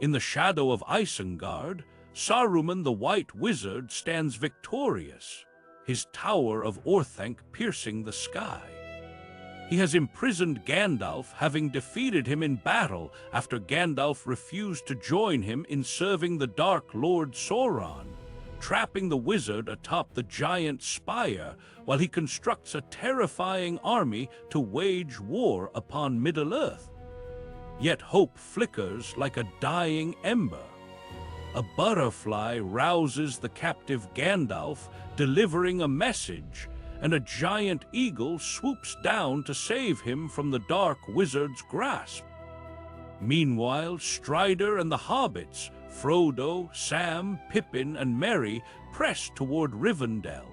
In the shadow of Isengard, Saruman the White Wizard stands victorious, his tower of Orthanc piercing the sky. He has imprisoned Gandalf, having defeated him in battle after Gandalf refused to join him in serving the Dark Lord Sauron, trapping the wizard atop the giant spire while he constructs a terrifying army to wage war upon Middle-earth. Yet hope flickers like a dying ember. A butterfly rouses the captive Gandalf, delivering a message, and a giant eagle swoops down to save him from the Dark Wizard's grasp. Meanwhile, Strider and the hobbits, Frodo, Sam, Pippin, and Merry, press toward Rivendell.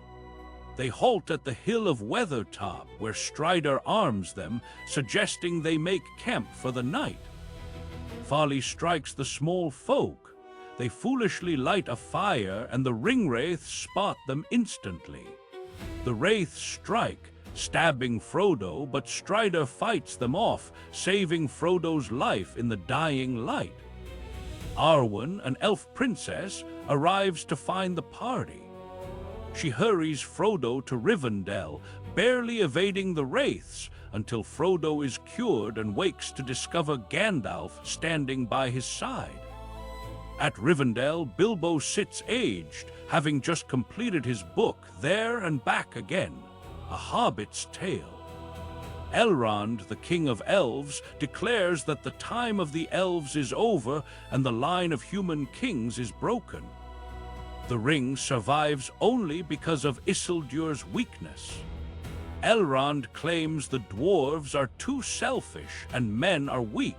They halt at the Hill of Weathertop, where Strider arms them, suggesting they make camp for the night. Folly strikes the small folk. They foolishly light a fire, and the ringwraiths spot them instantly. The wraiths strike, stabbing Frodo, but Strider fights them off, saving Frodo's life in the dying light. Arwen, an elf princess, arrives to find the party. She hurries Frodo to Rivendell, barely evading the wraiths, until Frodo is cured and wakes to discover Gandalf standing by his side. At Rivendell, Bilbo sits aged, having just completed his book, There and Back Again, A Hobbit's Tale. Elrond, the king of elves, declares that the time of the elves is over and the line of human kings is broken. The ring survives only because of Isildur's weakness. Elrond claims the dwarves are too selfish and men are weak.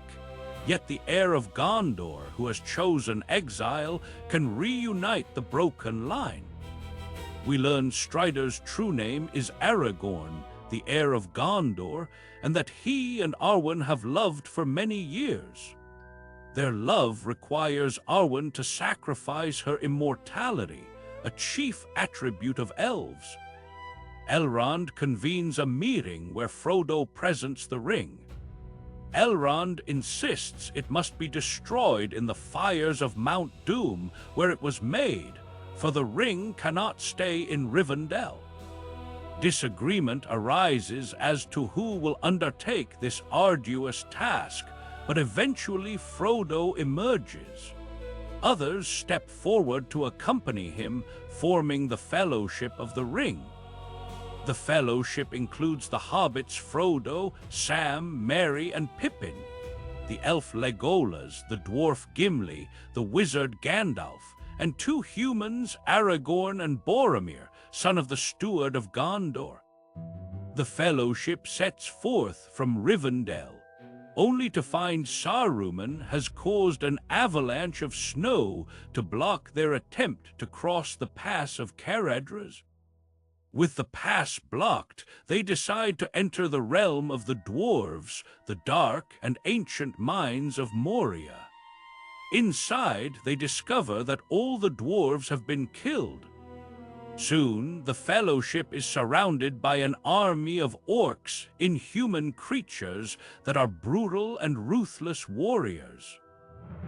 Yet the heir of Gondor, who has chosen exile, can reunite the broken line. We learn Strider's true name is Aragorn, the heir of Gondor, and that he and Arwen have loved for many years. Their love requires Arwen to sacrifice her immortality, a chief attribute of elves. Elrond convenes a meeting where Frodo presents the ring. Elrond insists it must be destroyed in the fires of Mount Doom, where it was made, for the ring cannot stay in Rivendell. Disagreement arises as to who will undertake this arduous task, but eventually Frodo emerges. Others step forward to accompany him, forming the Fellowship of the Ring. The Fellowship includes the hobbits Frodo, Sam, Merry, and Pippin, the elf Legolas, the dwarf Gimli, the wizard Gandalf, and two humans, Aragorn and Boromir, son of the steward of Gondor. The Fellowship sets forth from Rivendell, only to find Saruman has caused an avalanche of snow to block their attempt to cross the pass of Caradhras. With the pass blocked, they decide to enter the realm of the dwarves, the dark and ancient mines of Moria. Inside, they discover that all the dwarves have been killed. Soon, the Fellowship is surrounded by an army of orcs, inhuman creatures that are brutal and ruthless warriors.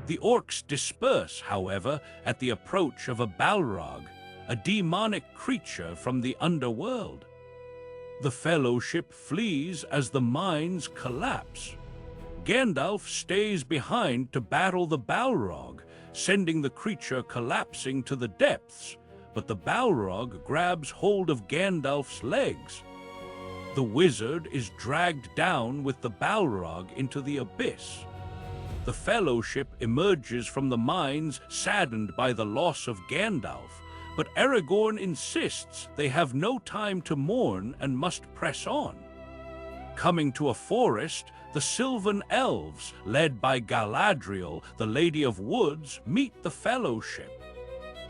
The orcs disperse, however, at the approach of a Balrog, a demonic creature from the underworld. The Fellowship flees as the mines collapse. Gandalf stays behind to battle the Balrog, sending the creature collapsing to the depths, but the Balrog grabs hold of Gandalf's legs. The wizard is dragged down with the Balrog into the abyss. The Fellowship emerges from the mines saddened by the loss of Gandalf, but Aragorn insists they have no time to mourn and must press on. Coming to a forest, the Sylvan Elves, led by Galadriel, the Lady of Woods, meet the Fellowship.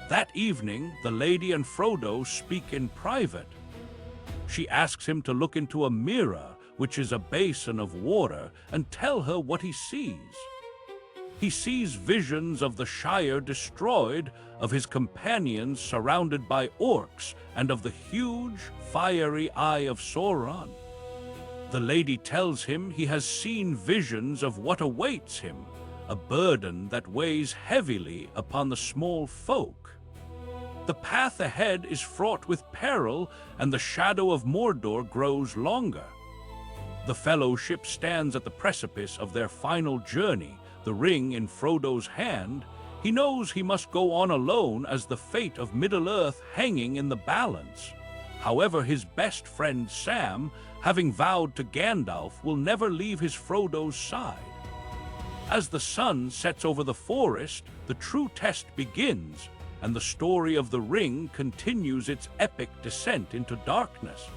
That evening, the Lady and Frodo speak in private. She asks him to look into a mirror, which is a basin of water, and tell her what he sees. He sees visions of the Shire destroyed, of his companions surrounded by orcs, and of the huge, fiery eye of Sauron. The lady tells him he has seen visions of what awaits him, a burden that weighs heavily upon the small folk. The path ahead is fraught with peril, and the shadow of Mordor grows longer. The Fellowship stands at the precipice of their final journey, the ring in Frodo's hand. He knows he must go on alone as the fate of Middle-earth hanging in the balance. However, his best friend Sam, having vowed to Gandalf, will never leave his Frodo's side. As the sun sets over the forest, the true test begins, and the story of the ring continues its epic descent into darkness.